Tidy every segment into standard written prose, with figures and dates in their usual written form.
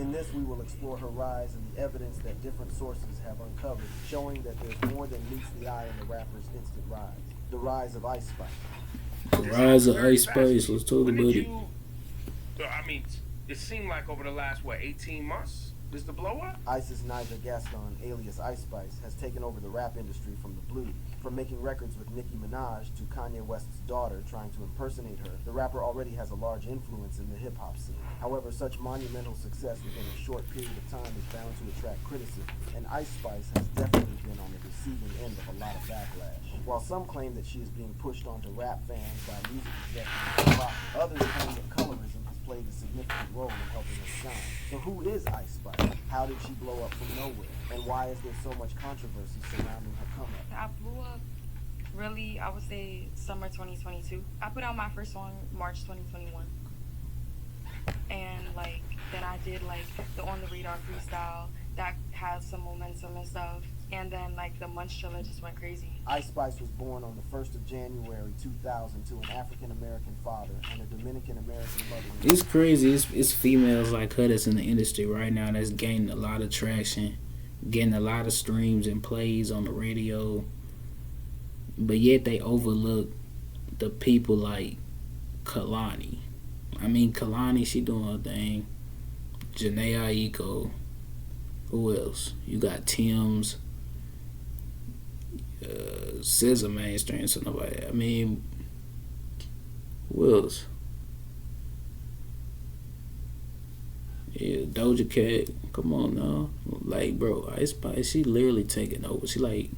In this, we will explore her rise and the evidence that different sources have uncovered, showing that there's more than meets the eye in the rapper's instant rise. The rise of Ice Spice. The This rise sounds of very Ice Spice. fascinating. Let's talk When did about it. you? I mean, it seemed like over the last 18 months is the blow up. Ice's Niger Gaston, alias Ice Spice, has taken over the rap industry from the Blues. From making records with Nicki Minaj to Kanye West's daughter trying to impersonate her, the rapper already has a large influence in the hip-hop scene. However, such monumental success within a short period of time is bound to attract criticism, and Ice Spice has definitely been on the receiving end of a lot of backlash. While some claim that she is being pushed onto rap fans by music executives and rock, others claim that colorism has played a significant role in helping her shine. So who is Ice Spice? How did she blow up from nowhere? And why is there so much controversy surrounding her come up? I blew up really, I would say summer 2022. I put out my first song March 2021. And like then I did like the On the Radar freestyle that has some momentum and stuff. And then like the Munch Chiller just went crazy. Ice Spice was born on the 1st of January 2000 to an African American father and a Dominican American mother. It's crazy. It's females like her that's in the industry right now that's gaining a lot of traction, getting a lot of streams and plays on the radio. But yet they overlook the people like Kalani. I mean, Kalani, she doing her thing. Janae Aiko. Who else? You got Tim's. SZA mainstream, so nobody. I mean, who else? Yeah, Doja Cat. Come on now, like bro, Ice Spice. She literally taking over. She like,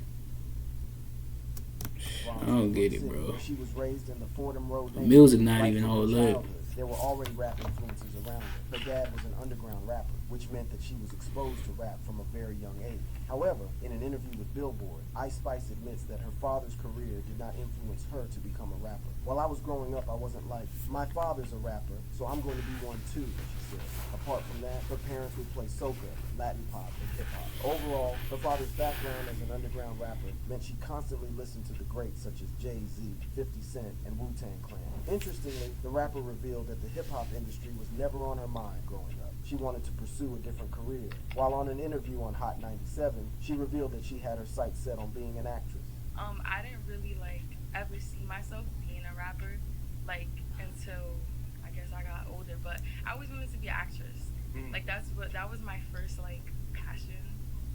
I don't get it, bro. She was raised in the Fordham Road. Music not even all up. There were already rap influences around her. Her dad was an underground rapper, which meant that she was exposed to rap from a very young age. However, in an interview with Billboard, Ice Spice admits that her father's career did not influence her to become a rapper. While I was growing up, I wasn't like, my father's a rapper, so I'm going to be one too, she said. Apart from that, her parents would play soca, Latin pop, and hip-hop. Overall, her father's background as an underground rapper meant she constantly listened to the greats such as Jay-Z, 50 Cent, and Wu-Tang Clan. Interestingly, the rapper revealed that the hip-hop industry was never on her mind growing up. She wanted to pursue a different career. While on an interview on Hot 97, she revealed that she had her sights set on being an actress. I didn't really like ever see myself being a rapper like until I guess I got older, but I always wanted to be an actress. Like that was my first like passion,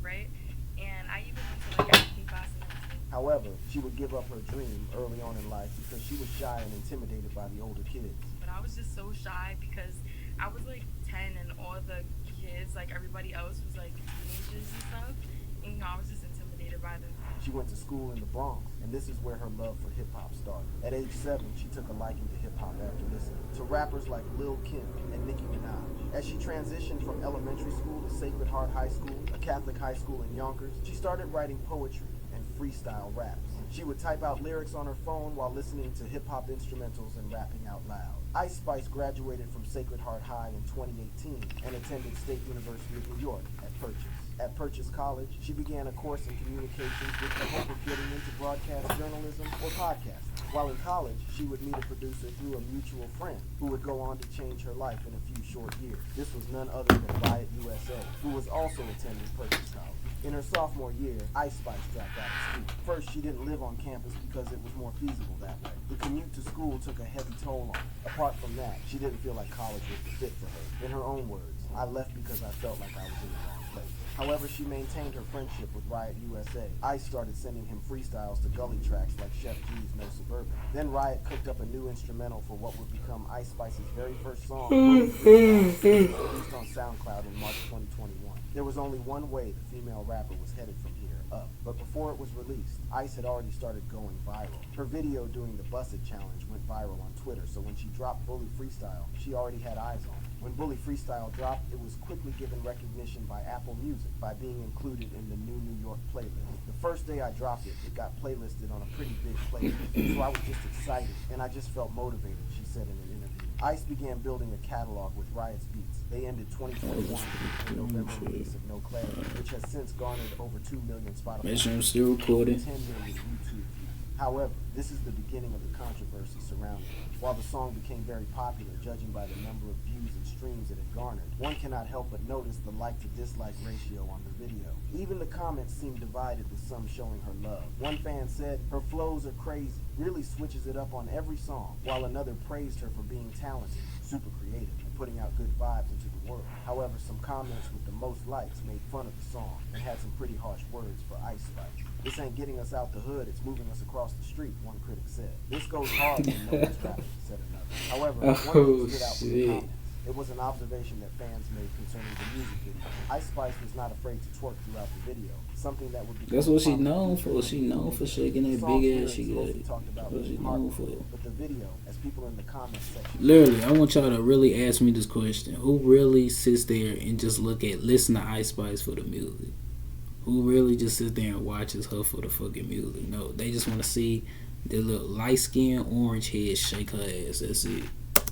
right? And I even went to like acting class and everything. However, she would give up her dream early on in life because she was shy and intimidated by the older kids. But I was just so shy because I was like 10 and all the kids, like everybody else was like teenagers and stuff. And you know, I was just intimidated by them. She went to school in the Bronx, and this is where her love for hip-hop started. At age 7, she took a liking to hip-hop after listening to rappers like Lil Kim and Nicki Minaj. As she transitioned from elementary school to Sacred Heart High School, a Catholic high school in Yonkers, she started writing poetry and freestyle raps. She would type out lyrics on her phone while listening to hip-hop instrumentals and rapping out loud. Ice Spice graduated from Sacred Heart High in 2018 and attended State University of New York at Purchase. At Purchase College, she began a course in communications with the hope of getting into broadcast journalism or podcasting. While in college, she would meet a producer through a mutual friend who would go on to change her life in a few short years. This was none other than Riot USA, who was also attending Purchase College. In her sophomore year, Ice Spice dropped out of school. First, she didn't live on campus because it was more feasible that way. The commute to school took a heavy toll on her. Apart from that, she didn't feel like college was the fit for her. In her own words, I left because I felt like I was in the wrong place. However, she maintained her friendship with Riot USA. Ice started sending him freestyles to gully tracks like Chef G's No Suburban. Then Riot cooked up a new instrumental for what would become Ice Spice's very first song, released on SoundCloud in March 2021. There was only one way the female rapper was headed from here, up. But before it was released, Ice had already started going viral. Her video doing the Busted Challenge went viral on Twitter, so when she dropped Bully Freestyle, she already had eyes on it. When Bully Freestyle dropped, it was quickly given recognition by Apple Music by being included in the new New York playlist. The first day I dropped it, it got playlisted on a pretty big playlist, so I was just excited, and I just felt motivated, she said in an interview. Ice began building a catalog with Riot's Beats. They ended 2021 with the November release of No Clarity, which has since garnered over 2 million Spotify Make sure I'm still recording. 10 million YouTube views. However, this is the beginning of the controversy surrounding it. While the song became very popular, judging by the number of views and streams it had garnered, one cannot help but notice the like to dislike ratio on the video. Even the comments seem divided, with some showing her love. One fan said, "Her flows are crazy, really switches it up on every song," while another praised her for being talented, super creative, and putting out good vibes into the world. However, some comments with the most likes made fun of the song and had some pretty harsh words for Ice Spice. "This ain't getting us out the hood, it's moving us across the street," one critic said. "This goes hard when no one's rapping," said another. However, one thing stood out with the comments. It was an observation that fans made concerning the music video. Ice Spice was not afraid to twerk throughout the video, something that would be. That's what she known for. She known for shaking that big ass. She good. Talked about That's what she known for. But the video, as people in the comments section. Literally, I want y'all to really ask me this question: who really sits there and just listen to Ice Spice for the music? Who really just sits there and watches her for the fucking music? No, they just want to see the little light skin, orange head shake her ass. That's it.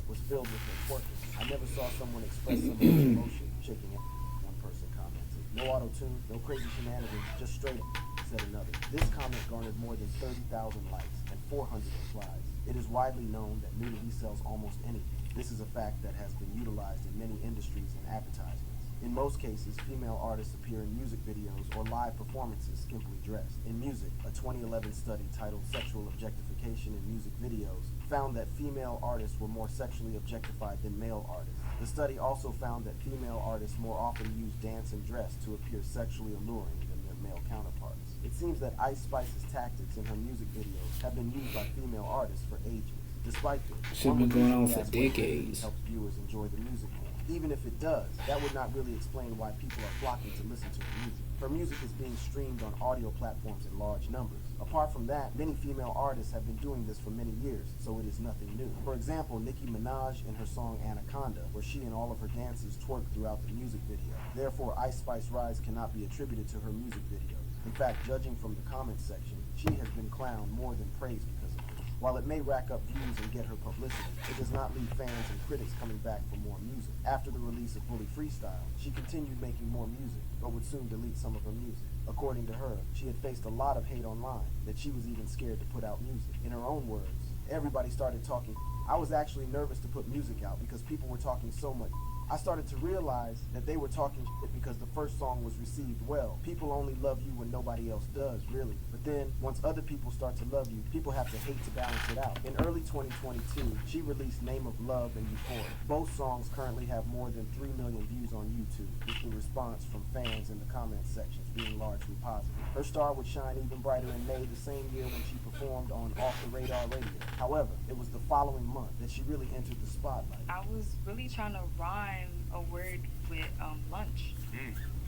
Was filled with her twerking. "I never saw someone express so much emotion shaking it," one person commented. "No auto-tune, no crazy shenanigans, just straight up," said another. This comment garnered more than 30,000 likes and 400 replies. It is widely known that nudity sells almost anything. This is a fact that has been utilized in many industries and advertisements. In most cases, female artists appear in music videos or live performances skimpily dressed. In music, a 2011 study titled Sexual Objectification in Music Videos found that female artists were more sexually objectified than male artists. The study also found that female artists more often use dance and dress to appear sexually alluring than their male counterparts. It seems that Ice Spice's tactics in her music videos have been used by female artists for ages. Despite this, Should've been going on for decades. Helps viewers enjoy the music more. Even if it does, that would not really explain why people are flocking to listen to her music. Her music is being streamed on audio platforms in large numbers. Apart from that, many female artists have been doing this for many years, so it is nothing new. For example, Nicki Minaj in her song Anaconda, where she and all of her dancers twerk throughout the music video. Therefore, Ice Spice's rise cannot be attributed to her music videos. In fact, judging from the comments section, she has been clowned more than praised because of it. While it may rack up views and get her publicity, it does not leave fans and critics coming back for more music. After the release of Bully Freestyle, she continued making more music, but would soon delete some of her music. According to her, she had faced a lot of hate online, that she was even scared to put out music. In her own words, "Everybody started talking. I was actually nervous to put music out because people were talking so much. I started to realize that they were talking shit because the first song was received well. People only love you when nobody else does, really. But then, once other people start to love you, people have to hate to balance it out." In early 2022, she released Name of Love and Euphoria. Both songs currently have more than 3 million views on YouTube, with the response from fans in the comments sections being largely positive. Her star would shine even brighter in May the same year when she performed on Off the Radar Radio. However, it was the following month that she really entered the spotlight. I was really trying to rhyme a word with lunch,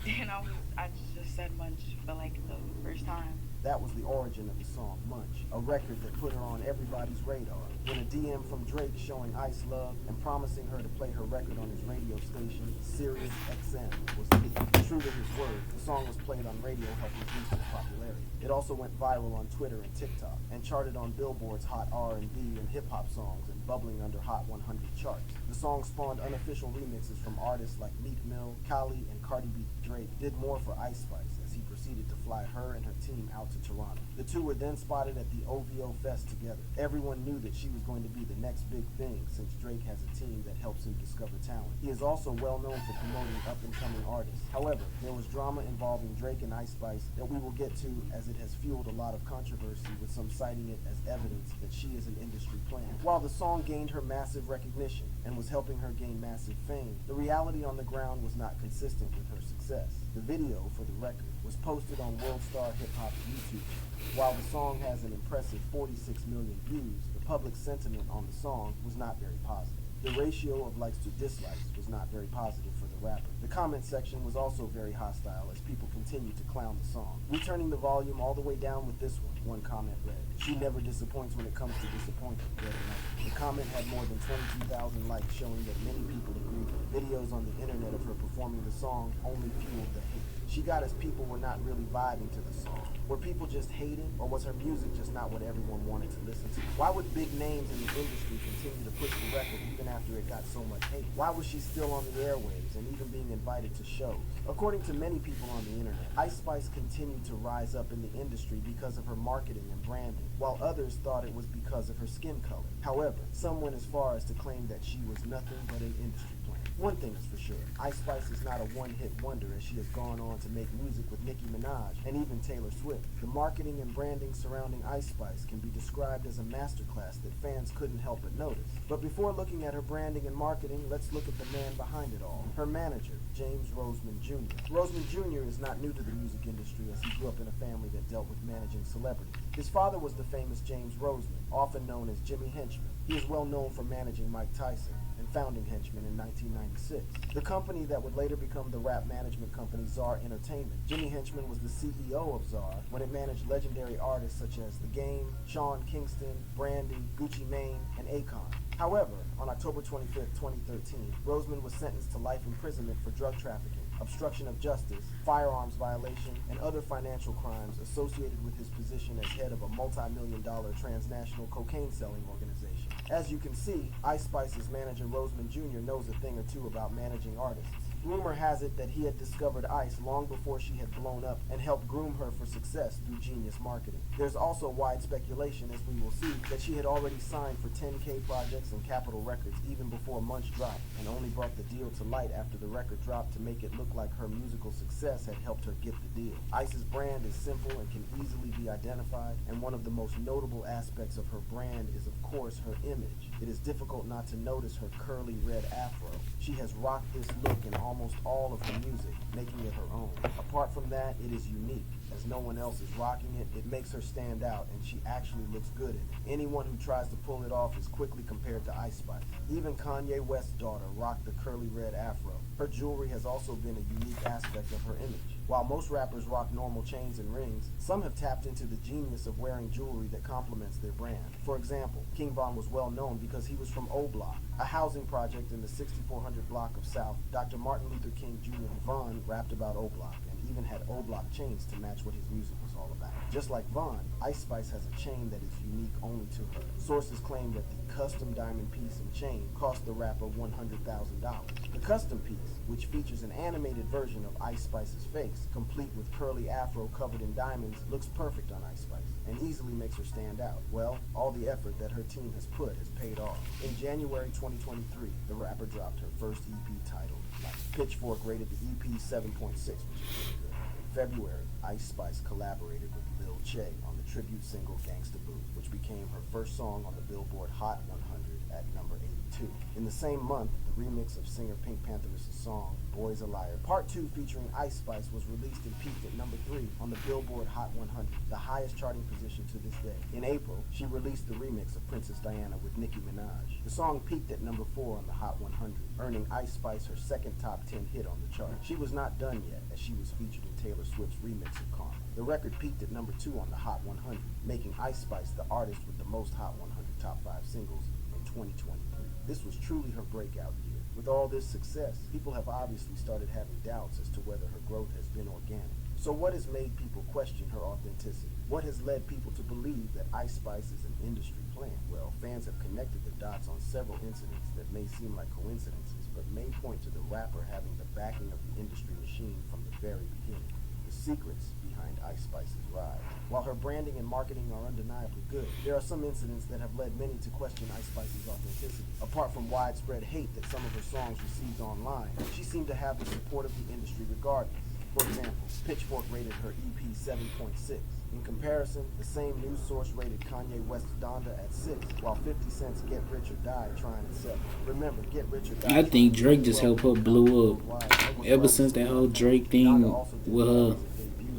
and I just said munch for like the first time. That was the origin of the song Munch, a record that put her on everybody's radar. When a DM from Drake showing Ice love and promising her to play her record on his radio station, Sirius XM, was leaked. True to his word, the song was played on radio, helping boost its popularity. It also went viral on Twitter and TikTok, and charted on Billboard's Hot R&B and hip-hop songs and bubbling under Hot 100 charts. The song spawned unofficial remixes from artists like Meek Mill, Kali, and Cardi B. Drake did more for Ice Spice as he proceeded to fly her and her team out to Toronto. The two were then spotted at the OVO Fest together. Everyone knew that she was going to be the next big thing, since Drake has a team that helps him discover talent. He is also well known for promoting up-and-coming artists. However, there was drama involving Drake and Ice Spice that we will get to, as it has fueled a lot of controversy, with some citing it as evidence that she is an industry plant. While the song gained her massive recognition and was helping her gain massive fame, the reality on the ground was not consistent with her success. The video, for the record, was posted on World Star Hip Hop's YouTube channel. While the song has an impressive 46 million views, the public sentiment on the song was not very positive. The ratio of likes to dislikes was not very positive for the rapper. The comment section was also very hostile as people continued to clown the song. "We're turning the volume all the way down with this one comment read. "She never disappoints when it comes to disappointing," read another. The comment had more than 22,000 likes, showing that many people agreed Videos on the internet of her performing the song only fueled the hate. She got as people were not really vibing to the song. Were people just hating, or was her music just not what everyone wanted to listen to? Why would big names in the industry continue to push the record even after it got so much hate? Why was she still on the airwaves and even being invited to shows? According to many people on the internet, Ice Spice continued to rise up in the industry because of her marketing and branding, while others thought it was because of her skin color. However, some went as far as to claim that she was nothing but an industry plant. One thing is for sure, Ice Spice is not a one-hit wonder, as she has gone on to make music with Nicki Minaj and even Taylor Swift. The marketing and branding surrounding Ice Spice can be described as a masterclass that fans couldn't help but notice. But before looking at her branding and marketing, let's look at the man behind it all, her manager, James Roseman Jr. Roseman Jr. is not new to the music industry, as he grew up in a family that dealt with managing celebrities. His father was the famous James Roseman, often known as Jimmy Henchman. He is well known for managing Mike Tyson and founding Henchman in 1996, the company that would later become the rap management company Czar Entertainment. Jimmy Henchman was the CEO of Czar when it managed legendary artists such as The Game, Sean Kingston, Brandy, Gucci Mane, and Akon. However, on October 25, 2013, Roseman was sentenced to life imprisonment for drug trafficking, obstruction of justice, firearms violation, and other financial crimes associated with his position as head of a multi-million-dollar transnational cocaine-selling organization. As you can see, Ice Spice's manager Roseman Jr. knows a thing or two about managing artists. Rumor has it that he had discovered Ice long before she had blown up and helped groom her for success through genius marketing. There's also wide speculation, as we will see, that she had already signed for 10K projects and Capitol Records even before Munch dropped, and only brought the deal to light after the record dropped to make it look like her musical success had helped her get the deal. Ice's brand is simple and can easily be identified, and one of the most notable aspects of her brand is, of course, her image. It is difficult not to notice her curly red afro. She has rocked this look in almost all of her music, making it her own. Apart from that, it is unique. As no one else is rocking it, it makes her stand out, and she actually looks good in it. Anyone who tries to pull it off is quickly compared to Ice Spice. Even Kanye West's daughter rocked the curly red afro. Her jewelry has also been a unique aspect of her image. While most rappers rock normal chains and rings, some have tapped into the genius of wearing jewelry that complements their brand. For example, King Von was well known because he was from O Block, a housing project in the 6400 block of South. Dr. Martin Luther King Jr. Von rapped about O Block and even had O Block chains to match what his music was all about. Just like Von, Ice Spice has a chain that is unique only to her. Sources claim that the custom diamond piece and chain cost the rapper $100,000. The custom piece, which features an animated version of Ice Spice's face, complete with curly afro covered in diamonds, looks perfect on Ice Spice and easily makes her stand out. Well, all the effort that her team has put has paid off. In January 2023, the rapper dropped her first EP titled Life. Pitchfork rated the EP 7.6, which is pretty good. In February, Ice Spice collaborated with Lil Che on the tribute single Gangsta Boo, which became her first song on the Billboard Hot 100 at number 82. In the same month, the remix of singer Pink Pantheress' song Boy's a Liar Part 2 featuring Ice Spice was released and peaked at number 3 on the Billboard Hot 100, the highest charting position to this day. In April, she released the remix of Princess Diana with Nicki Minaj. The song peaked at number 4 on the Hot 100, earning Ice Spice her second top 10 hit on the chart. She was not done yet, as she was featured in Taylor Swift's remix of Karma. The record peaked at number 2 on the Hot 100, making Ice Spice the artist with the most Hot 100 top 5 singles in 2023. This was truly her breakout year. With all this success, people have obviously started having doubts as to whether her growth has been organic. So what has made people question her authenticity? What has led people to believe that Ice Spice is an industry plant? Well, fans have connected the dots on several incidents that may seem like coincidences, but may point to the rapper having the backing of the industry machine from the very beginning. The secrets behind Ice Spice's rise. While her branding and marketing are undeniably good, there are some incidents that have led many to question Ice Spice's authenticity. Apart from widespread hate that some of her songs received online, she seemed to have the support of the industry regardless. For example, Pitchfork rated her EP 7.6. In comparison, the same news source rated Kanye West's Donda at 6, while 50 Cent's Get Rich or Die trying at 7. Remember, Get Rich or Die... I think Drake just helped her blow up. Ever since that whole Drake thing with her,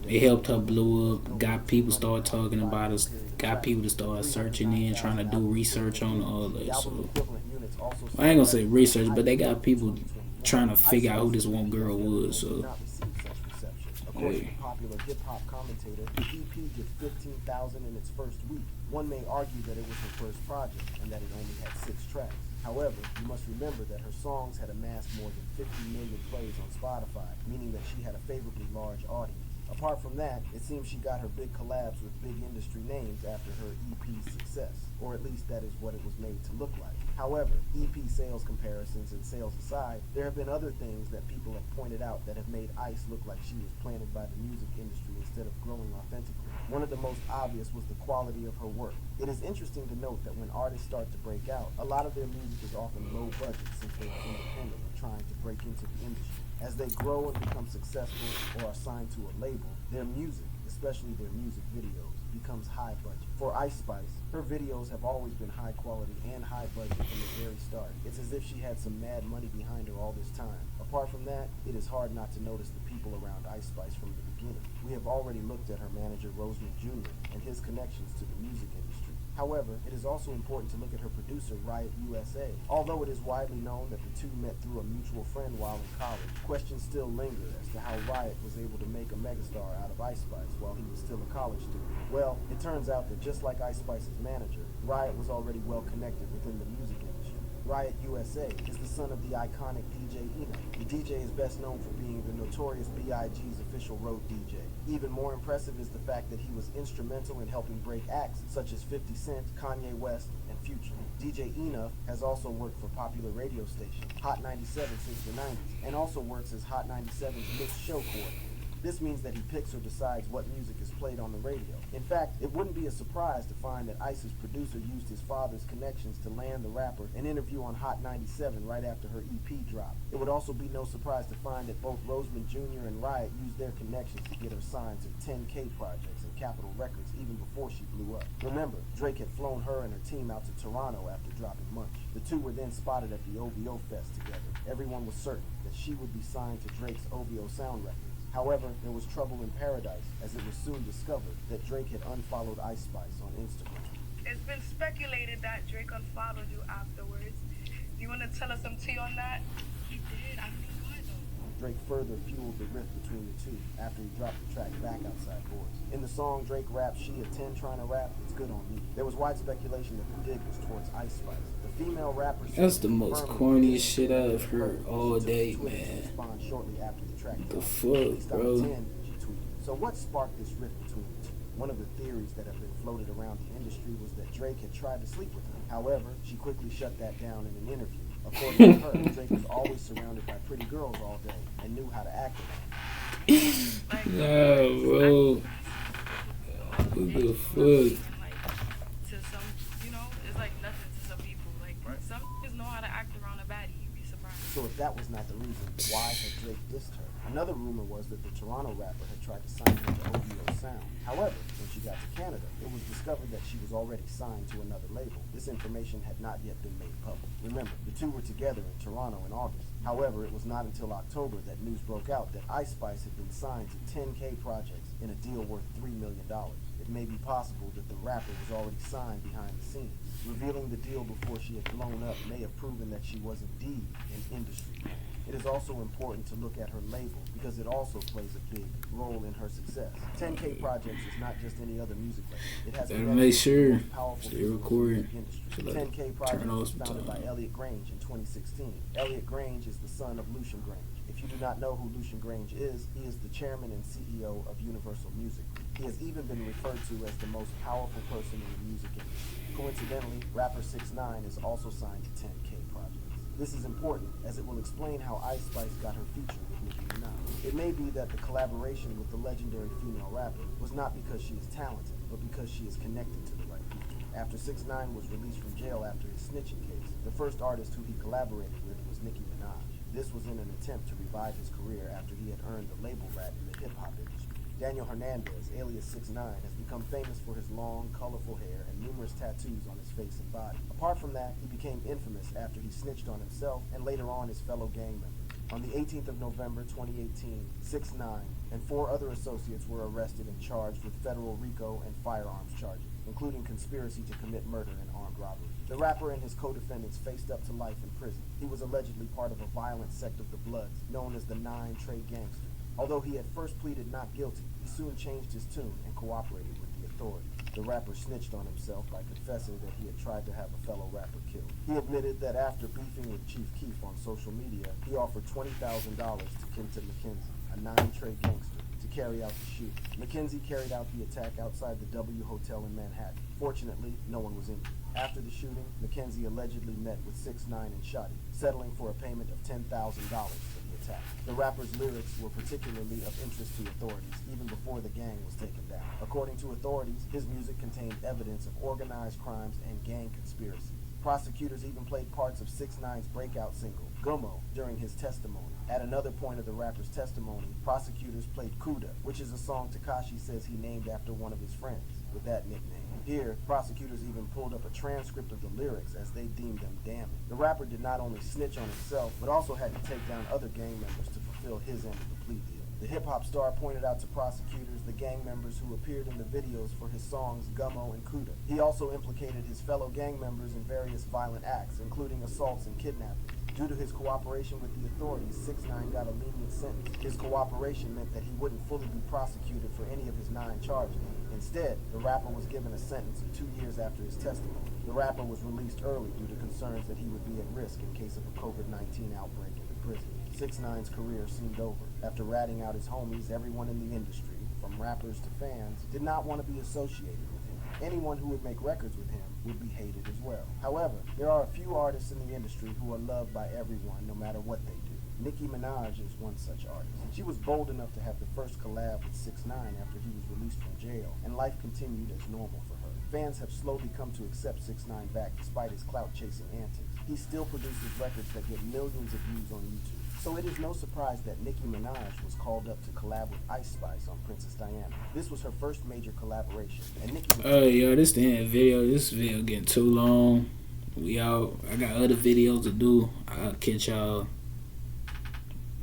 it helped her blow up, got people start talking about us, got people to start searching in, trying to do research on all that. So I ain't gonna say research, but they got people trying to figure out who this one girl was. So according to popular hip-hop commentator, the EP did 15,000 in its first week. One may argue that it was her first project and that it only had 6 tracks. However, you must remember that her songs had amassed more than 50 million plays on Spotify, meaning that she had a favorably large audience. Apart from that, it seems she got her big collabs with big industry names after her EP's success, or at least that is what it was made to look like. However, EP sales comparisons and sales aside, there have been other things that people have pointed out that have made Ice look like she was planted by the music industry instead of growing authentically. One of the most obvious was the quality of her work. It is interesting to note that when artists start to break out, a lot of their music is often low budget since they are independent and trying to break into the industry. As they grow and become successful or are signed to a label, their music, especially their music videos, becomes high budget. For Ice Spice, her videos have always been high quality and high budget from the very start. It's as if she had some mad money behind her all this time. Apart from that, it is hard not to notice the people around Ice Spice from the beginning. We have already looked at her manager Roseman Jr. and his connections to the music industry. However, it is also important to look at her producer, Riot USA. Although it is widely known that the two met through a mutual friend while in college, questions still linger as to how Riot was able to make a megastar out of Ice Spice while he was still a college student. Well, it turns out that just like Ice Spice's manager, Riot was already well connected within the music industry. Riot USA is the son of the iconic DJ Eno. The DJ is best known for being the notorious B.I.G.'s official road DJ. Even more impressive is the fact that he was instrumental in helping break acts such as 50 Cent, Kanye West, and Future. DJ Enough has also worked for popular radio station Hot 97 since the 90s, and also works as Hot 97's mixed show coordinator. This means that he picks or decides what music is played on the radio. In fact, it wouldn't be a surprise to find that Ice's producer used his father's connections to land the rapper an interview on Hot 97 right after her EP dropped. It would also be no surprise to find that both Roseman Jr. and Riot used their connections to get her signed to 10K projects and Capitol Records even before she blew up. Remember, Drake had flown her and her team out to Toronto after dropping Munch. The two were then spotted at the OVO Fest together. Everyone was certain that she would be signed to Drake's OVO Sound Records. However, there was trouble in paradise as it was soon discovered that Drake had unfollowed Ice Spice on Instagram. It's been speculated that Drake unfollowed you afterwards. Do you want to tell us some tea on that? He did. I mean, why though? Drake further fueled the rift between the two after he dropped the track Back Outside Boys. In the song, Drake raps, "She a 10 trying to rap, it's good on me." There was wide speculation that the dig was towards Ice Spice. The female rapper... That's the most corniest shit I've heard all day, man. Shortly after the track The fuck, bro? She tweeted. So what sparked this rift between the two? One of the theories that have been floated around the industry was that Drake had tried to sleep with her. However, she quickly shut that down in an interview. According to her, Drake was always surrounded by pretty girls all day and knew how to act around them. Nah, bro. What the fuck? Like, to some, you know, it's like nothing to some people. Like, some just know how to act around a baddie. You'd be surprised. So if that was not the reason, why had Drake dissed her? Another rumor was that the Toronto rapper had tried to sign her to OVO Sound. However, when she got to Canada, it was discovered that she was already signed to another label. This information had not yet been made public. Remember, the two were together in Toronto in August. However, it was not until October that news broke out that Ice Spice had been signed to 10K projects in a deal worth $3 million. It may be possible that the rapper was already signed behind the scenes. Revealing the deal before she had blown up may have proven that she was indeed an industry man. It is also important to look at her label because it also plays a big role in her success. 10K Projects is not just any other music label. It has Better make sure powerful they record. industry. Like 10K Projects turn was off founded by time. Elliot Grange in 2016. Elliot Grange is the son of Lucian Grange. If you do not know who Lucian Grange is, he is the chairman and CEO of Universal Music Group. He has even been referred to as the most powerful person in the music industry. Coincidentally, rapper 6ix9ine is also signed to 10K Projects. This is important as it will explain how Ice Spice got her feature with Nicki Minaj. It may be that the collaboration with the legendary female rapper was not because she is talented, but because she is connected to the right people. After 6ix9ine was released from jail after his snitching case, the first artist who he collaborated with was Nicki Minaj. This was in an attempt to revive his career after he had earned the label rat in the hip-hop industry. Daniel Hernandez, alias 6ix9ine, has become famous for his long, colorful hair and numerous tattoos on his face and body. Apart from that, he became infamous after he snitched on himself and later on his fellow gang members. On the 18th of November 2018, 6ix9ine and 4 other associates were arrested and charged with federal RICO and firearms charges, including conspiracy to commit murder and armed robbery. The rapper and his co-defendants faced up to life in prison. He was allegedly part of a violent sect of the Bloods, known as the 9 Trey Gangsters. Although he had first pleaded not guilty, he soon changed his tune and cooperated with the authorities. authorities. The rapper snitched on himself by confessing that he had tried to have a fellow rapper killed. He admitted that after beefing with Chief Keef on social media, he offered $20,000 to Kenton McKenzie, a 9-trade gangster, to carry out the shooting. McKenzie carried out the attack outside the W Hotel in Manhattan. Fortunately, no one was injured. After the shooting, McKenzie allegedly met with 6ix9ine and Shotty, settling for a payment of $10,000 for the attack. The rapper's lyrics were particularly of interest to authorities, even before the gang was taken down. According to authorities, his music contained evidence of organized crimes and gang conspiracies. Prosecutors even played parts of 6ix9ine's breakout single, Gummo, during his testimony. At another point of the rapper's testimony, prosecutors played Kuda, which is a song Tekashi says he named after one of his friends with that nickname. Here, prosecutors even pulled up a transcript of the lyrics as they deemed them damning. The rapper did not only snitch on himself, but also had to take down other gang members to fulfill his end of the plea deal. The hip-hop star pointed out to prosecutors the gang members who appeared in the videos for his songs Gummo and Kuda. He also implicated his fellow gang members in various violent acts, including assaults and kidnappings. Due to his cooperation with the authorities, 6ix9ine got a lenient sentence. His cooperation meant that he wouldn't fully be prosecuted for any of his 9 charges. Instead, the rapper was given a sentence of 2 years after his testimony. The rapper was released early due to concerns that he would be at risk in case of a COVID-19 outbreak in the prison. 6ix9ine's career seemed over. After ratting out his homies, everyone in the industry, from rappers to fans, did not want to be associated with him. Anyone who would make records with him would be hated as well. However, there are a few artists in the industry who are loved by everyone no matter what they do. Nicki Minaj is one such artist. She was bold enough to have the first collab with 6ix9ine after he was released from jail, and life continued as normal for her. Fans have slowly come to accept 6ix9ine back despite his clout-chasing antics. He still produces records that get millions of views on YouTube. So it is no surprise that Nicki Minaj was called up to collab with Ice Spice on Princess Diana. This was her first major collaboration, and Nicki was Yo, this the end video. This video getting too long. I got other videos to do. I'll catch y'all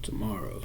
tomorrow.